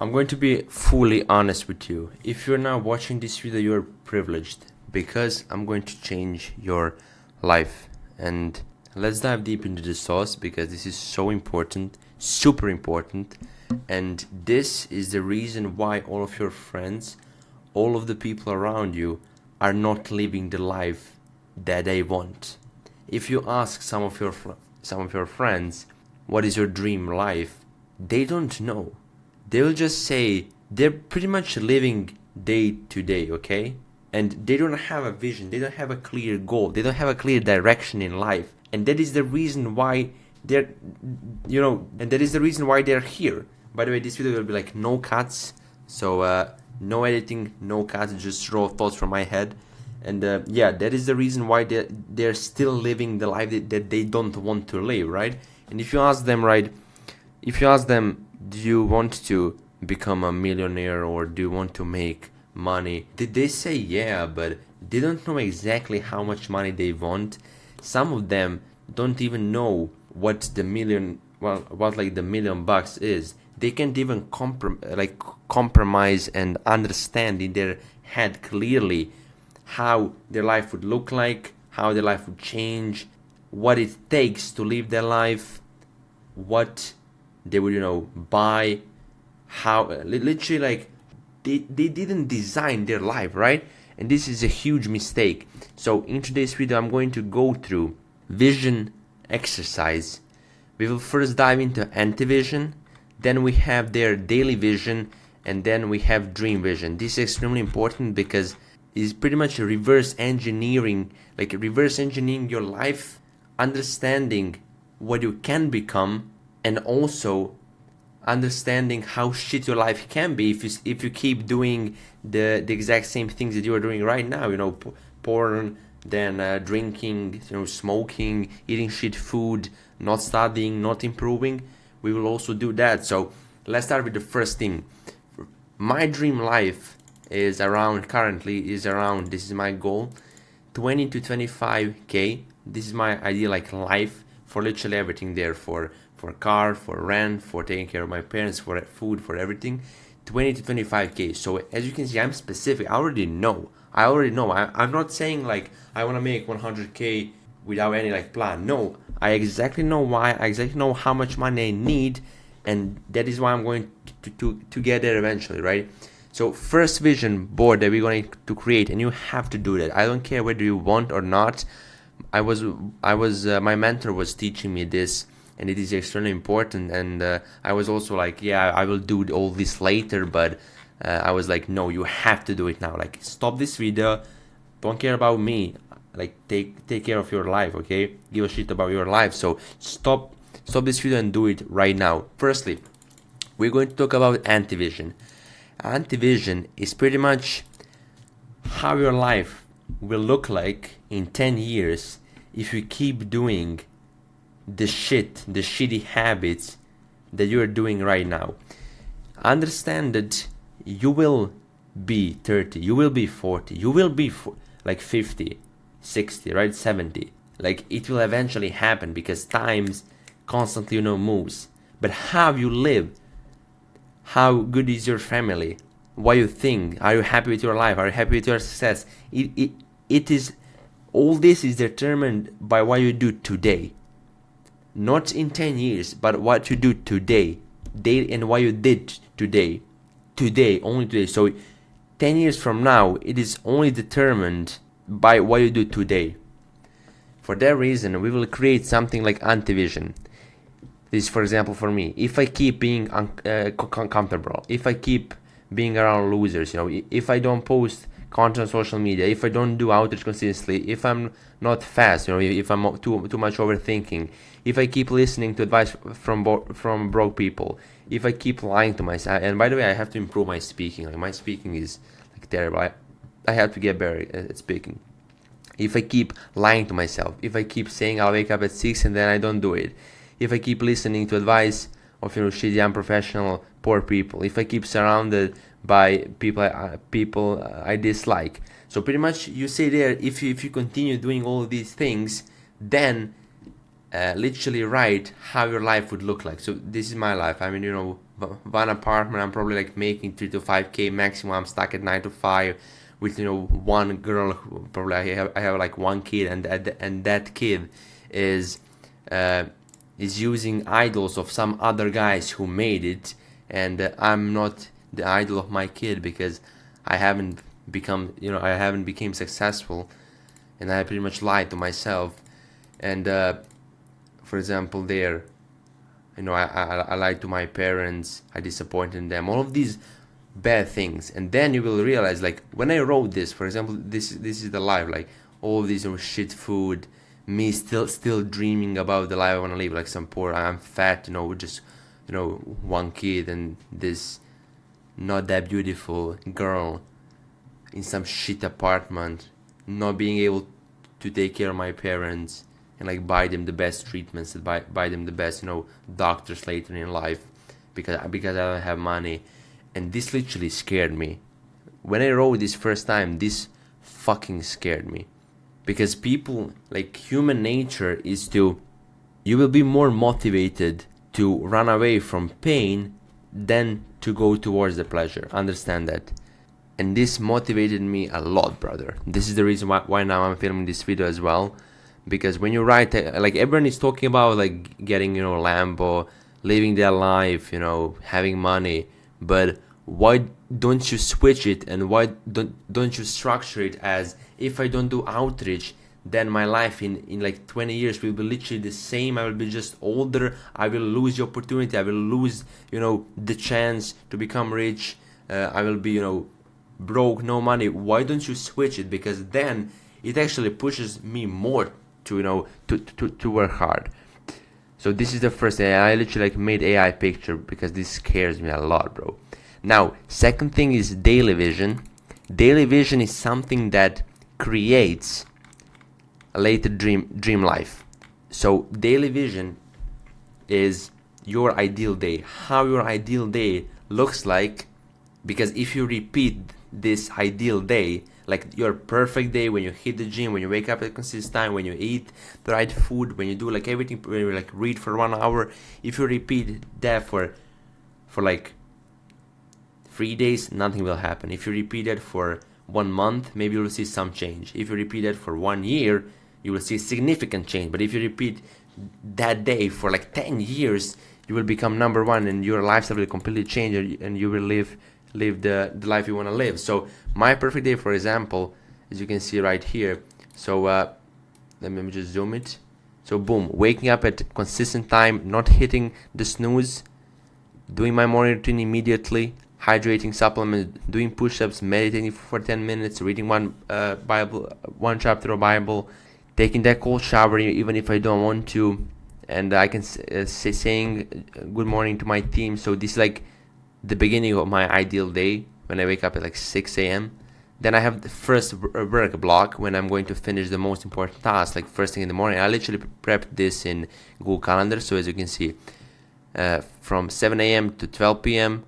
I'm going to be fully honest with you. If you're now watching this video, you're privileged because I'm going to change your life. And let's dive deep into the sauce because this is so important, super important. And this is the reason why all of your friends, all of the people around you are not living the life that they want. If you ask some of your friends, what is your dream life? They don't know. They will just say they're pretty much living day to day, okay? And they don't have a vision, they don't have a clear goal, they don't have a clear direction in life. And that is the reason why they're, and that is the reason why they're here. By the way, this video will be like no cuts, so no editing, no cuts, just raw thoughts from my head. And that is the reason why they're still living the life that they don't want to live, right? And if you ask them, do you want to become a millionaire or do you want to make money? Did they say yeah, but they don't know exactly how much money they want. Some of them don't even know what the $1,000,000 is. They can't even compromise and understand in their head clearly how their life would look like, how their life would change, what it takes to live their life, what they would buy, how literally they didn't design their life, right? And this is a huge mistake. So in today's video I'm going to go through vision exercise. We will first dive into anti-vision, then we have their daily vision, and then we have dream vision. This is extremely important because it's pretty much a reverse engineering your life, understanding what you can become, and also understanding how shit your life can be if you keep doing the exact same things that you are doing right now. Porn, then drinking, smoking, eating shit food, not studying, not improving. We will also do that. So let's start with the first thing. My dream life is around, this is my goal, 20 to 25k. This is my ideal life for literally everything there, for car, for rent, for taking care of my parents, for food, for everything. 20 to 25k. So as you can see, I'm specific. I already know. I'm not saying I want to make 100k without any plan. No, I exactly know why. I exactly know how much money I need, and that is why I'm going to get there eventually, right? So first vision board that we're going to create, and you have to do that. I don't care whether you want or not. My mentor was teaching me this, and it is extremely important. And I was also I will do all this later, but I was no, you have to do it now. Stop this video, don't care about me. Take care of your life, okay? Give a shit about your life. So stop this video and do it right now. Firstly, we're going to talk about anti-vision. Anti-vision is pretty much how your life will look like in 10 years if you keep doing the shitty habits that you are doing right now. Understand that you will be 30, you will be 40, you will be 50, 60, right? 70. It will eventually happen because times constantly moves. But how you live, how good is your family, what you think, are you happy with your life, are you happy with your success, it is, all this is determined by what you do today. Not in 10 years, but what you do today, and what you did today, only today. So 10 years from now, it is only determined by what you do today. For that reason, we will create something like anti-vision. This, for example, for me, if I keep being comfortable, if I keep being around losers, if I don't post content on social media, if I don't do outreach consistently, if I'm not fast, if I'm too much overthinking, if I keep listening to advice from broke people, if I keep lying to myself. And by the way, I have to improve my speaking. My speaking is terrible. I have to get better at speaking. If I keep lying to myself, if I keep saying I'll wake up at 6 and then I don't do it, if I keep listening to advice of shitty, unprofessional, poor people, if I keep surrounded by people I dislike. So pretty much you say there, if you continue doing all of these things, then literally write how your life would look like. So this is my life. one apartment. I'm probably like making 3 to 5K maximum. I'm stuck at 9 to 5 with one girl. Probably I have like one kid, and that kid is using idols of some other guys who made it, and I'm not the idol of my kid because I haven't became successful, and I pretty much lied to myself. And for example, I lied to my parents, I disappointed them, all of these bad things. And then you will realize, like, when I wrote this, for example, this is the life, like all these shit food, me still dreaming about the life I want to live, like some poor, I'm fat, with just one kid and this not that beautiful girl in some shit apartment, not being able to take care of my parents and like buy them the best treatments, buy them the best doctors later in life, because I don't have money. And this literally scared me. When I wrote this first time, this fucking scared me, because people, like, human nature is you will be more motivated to run away from pain than to go towards the pleasure. Understand that. And this motivated me a lot, brother. This is the reason why now I'm filming this video as well. Because when you write, like, everyone is talking about like getting Lambo, living their life, having money, but why don't you switch it, and why don't you structure it as, if I don't do outreach, then my life in like 20 years will be literally the same. I will be just older, I will lose the opportunity, I will lose the chance to become rich, I will be broke, no money. Why don't you switch it? Because then it actually pushes me more to to work hard. So this is the first thing. I literally like made AI picture because this scares me a lot, bro. Now, second thing is daily vision. Daily vision is something that creates a later dream life. So daily vision is your ideal day, how your ideal day looks like. Because if you repeat this ideal day, like your perfect day, when you hit the gym, when you wake up at a consistent time, when you eat the right food, when you do like everything, when you like read for 1 hour, if you repeat that for like 3 days, nothing will happen. If you repeat that for 1 month, maybe you will see some change. If you repeat that for 1 year, you will see significant change. But if you repeat that day for like 10 years, you will become number one, and your lifestyle will completely change, and you will live the life you want to live. So my perfect day, for example, as you can see right here, so let me just zoom it. So boom, waking up at consistent time, not hitting the snooze, doing my morning routine immediately, hydrating, supplements, doing push-ups, meditating for 10 minutes, reading one chapter of Bible, taking that cold shower even if I don't want to, and I can saying good morning to my team. So this is like the beginning of my ideal day, when I wake up at like 6 a.m. Then I have the first work block when I'm going to finish the most important task, like first thing in the morning. I literally prepped this in Google Calendar. So as you can see, from 7 a.m. to 12 p.m.,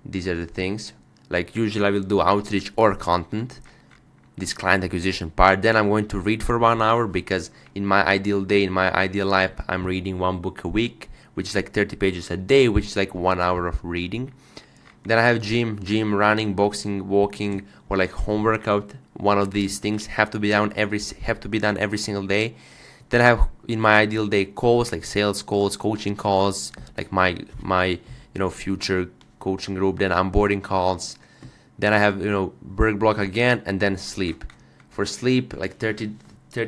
these are the things. Like usually I will do outreach or content, this client acquisition part. Then I'm going to read for 1 hour, because in my ideal day, in my ideal life, I'm reading one book a week, which is like 30 pages a day, which is like 1 hour of reading. Then I have gym, running, boxing, walking, or like home workout. One of these things have to be done every single day. Then I have, in my ideal day, calls, like sales calls, coaching calls, like my future coaching group. Then onboarding calls. Then I have work block again, and then sleep. For sleep, like 30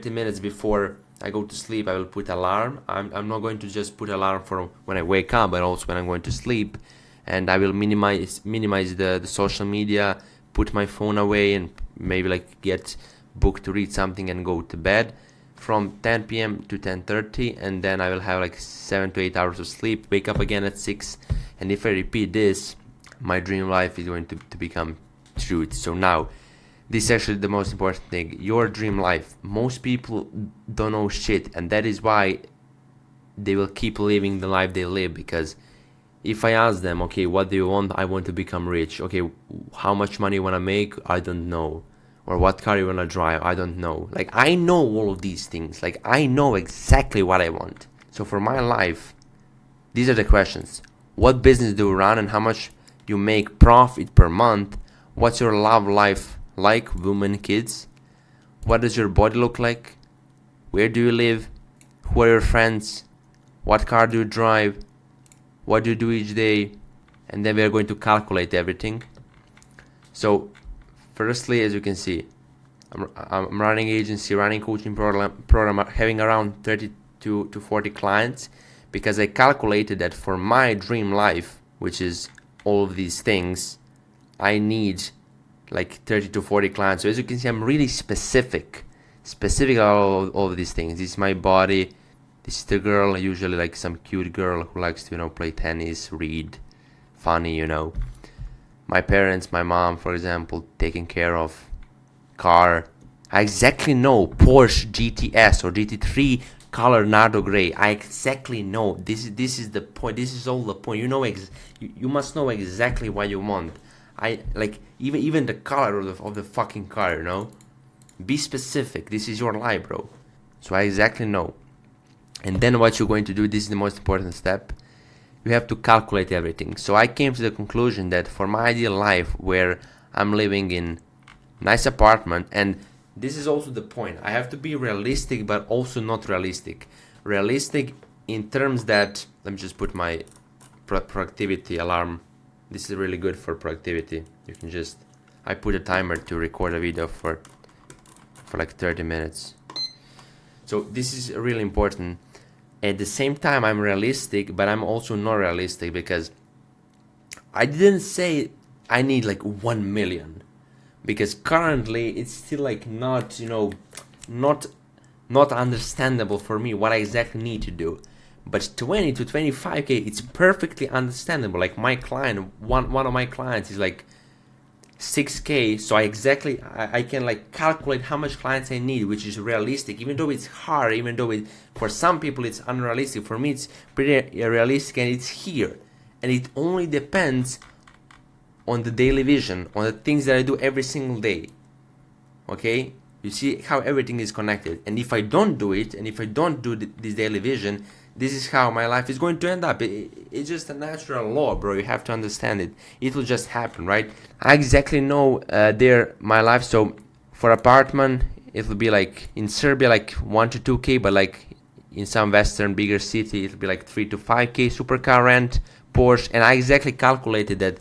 minutes before I go to sleep, I will put alarm. I'm not going to just put alarm for when I wake up, but also when I'm going to sleep. And I will minimize the social media, put my phone away, and maybe like get book to read something and go to bed from 10 p.m. to 10:30, and then I will have like 7 to 8 hours of sleep, wake up again at 6. And if I repeat this, my dream life is going to become truth. So now, this is actually the most important thing, your dream life. Most people don't know shit, and that is why they will keep living the life they live. Because if I ask them, okay, what do you want? I want to become rich. Okay, how much money you want to make? I don't know. Or what car you want to drive? I don't know. Like, I know all of these things. Like, I know exactly what I want. So for my life, these are the questions. what business do you run and how much you make profit per month, what's your love life like, women, kids, what does your body look like, where do you live, who are your friends, what car do you drive, what do you do each day, and then we are going to calculate everything. So firstly, as you can see, I'm running agency, running coaching program, having around 30 to 40 clients, because I calculated that for my dream life, which is all of these things, I need like 30 to 40 clients. So as you can see, I'm really specific about all of these things. This is my body. This is the girl, usually like some cute girl who likes to, play tennis, read, funny, My parents, my mom, for example, taking care of car. I exactly know Porsche GTS or GT3 color Nardo gray. I exactly know. This is the point. This is all the point. You must know exactly what you want. I like even the color of the fucking car. Be specific. This is your life, bro. So I exactly know. And then what you're going to do, this is the most important step. You have to calculate everything. So I came to the conclusion that for my ideal life, where I'm living in nice apartment, and this is also the point, I have to be realistic but also not realistic. Realistic in terms that, let me just put my productivity alarm. This is really good for productivity. You can just, I put a timer to record a video for like 30 minutes. So this is really important. At the same time, I'm realistic, but I'm also not realistic, because I didn't say I need like 1 million, because currently it's still like not understandable for me what I exactly need to do. But 20 to 25k, it's perfectly understandable. Like my client, one of my clients is like 6k, so I can like calculate how much clients I need, which is realistic, even though it's hard, even though for some people it's unrealistic. For me, it's pretty realistic, and it's here. And it only depends on the daily vision, on the things that I do every single day. Okay, you see how everything is connected. And if I don't do it, and if I don't do this daily vision, this is how my life is going to end up. It's just a natural law, bro. You have to understand it. It will just happen, right? I exactly know my life. So for apartment, it will be like in Serbia, like 1 to 2k, but like in some western bigger city, it'll be like 3 to 5k. Supercar rent, Porsche, and I exactly calculated that.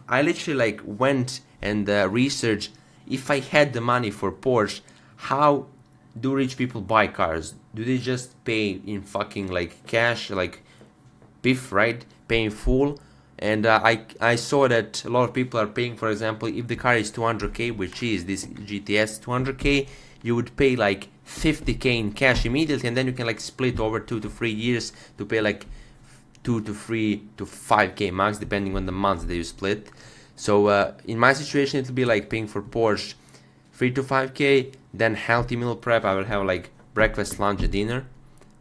I literally like went and researched, if I had the money for Porsche, how do rich people buy cars? Do they just pay in fucking like cash, like biff, right? Pay in full. And I saw that a lot of people are paying, for example, if the car is 200k, which is this GTS 200k, you would pay like 50k in cash immediately, and then you can like split over 2 to 3 years to pay like 2 to 3 to 5k max, depending on the months that you split. So in my situation, it will be like paying for Porsche 3 to 5k, then healthy meal prep. I will have like breakfast, lunch, and dinner.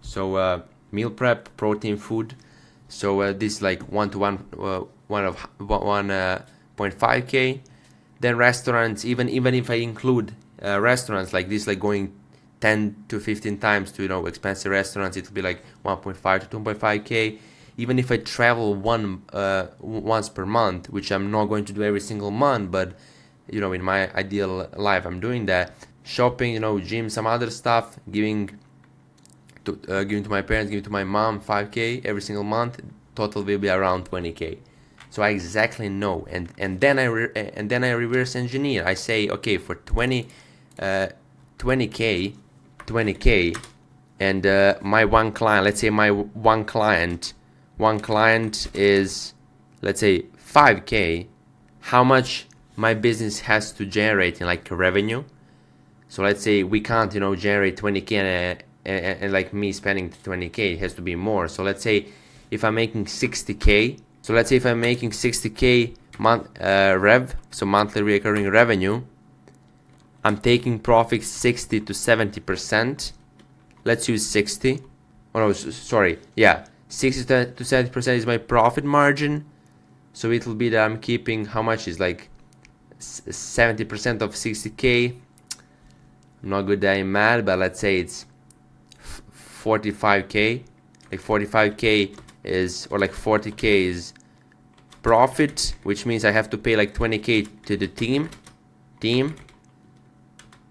So meal prep, protein food. So this is like 1.5k. Then restaurants, even if I include restaurants like this, like going 10 to 15 times to expensive restaurants, it will be like 1.5 to 2.5k. Even if I travel once per month, which I'm not going to do every single month, but in my ideal life I'm doing that. Shopping, gym, some other stuff, giving to my parents, giving to my mom 5k every single month. Total will be around 20k. So I exactly know, and then I reverse engineer. I say, okay, for 20k, and my one client, let's say my one client is, let's say 5k. How much my business has to generate in like revenue? So let's say we can't, generate 20k and like me spending 20k, it has to be more. So let's say if I'm making 60k, month so monthly recurring revenue, I'm taking profit 60 to 70%. Let's use 60. Oh no, sorry. Yeah, 60 to 70% is my profit margin. So it will be that I'm keeping, how much is like 70% of 60k? I'm not good at math, but let's say it's 45k. Like 45k is, or like 40k is profit, which means I have to pay like 20k to the team.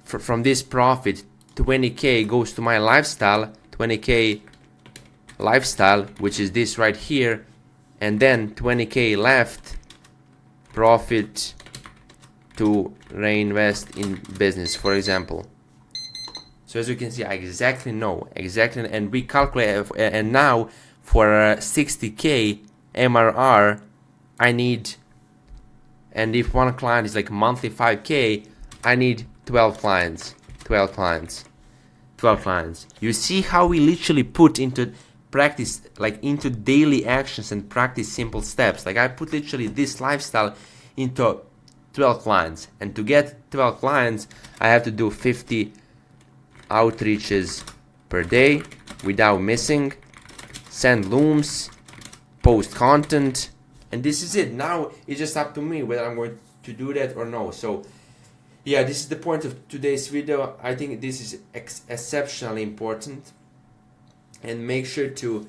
From this profit, 20k goes to my lifestyle, 20k lifestyle, which is this right here, and then 20k left profit to reinvest in business, for example. So as you can see, I exactly know, and we calculate, and now for 60k MRR, I need, and if one client is like monthly 5k, I need 12 clients. You see how we literally put into practice, like into daily actions and practice simple steps. Like I put literally this lifestyle into 12 clients, and to get 12 clients, I have to do 50 outreaches per day without missing, send looms, post content, and this is it. Now it's just up to me whether I'm going to do that or no. So yeah, this is the point of today's video. I think this is exceptionally important, and make sure to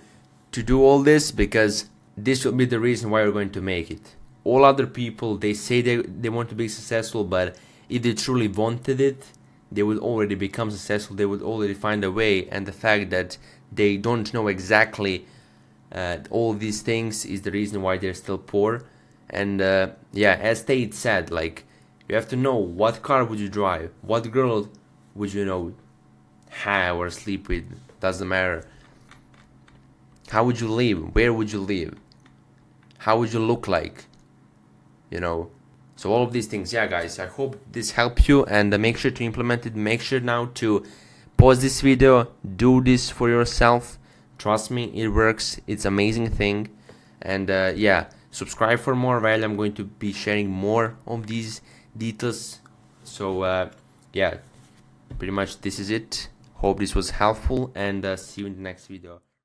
do all this, because this will be the reason why you're going to make it. All other people, they say they want to be successful, but if they truly wanted it, they would already become successful, they would already find a way. And the fact that they don't know exactly all these things is the reason why they're still poor. And yeah, as Tate said, like, you have to know what car would you drive, what girl would you have or sleep with, doesn't matter. How would you live, where would you live, how would you look like, So all of these things, yeah guys, I hope this helped you, and make sure to implement it. Make sure now to pause this video, do this for yourself. Trust me, it works, it's amazing thing. And yeah, subscribe for more value. I'm going to be sharing more of these details. So yeah, pretty much this is it. Hope this was helpful, and see you in the next video.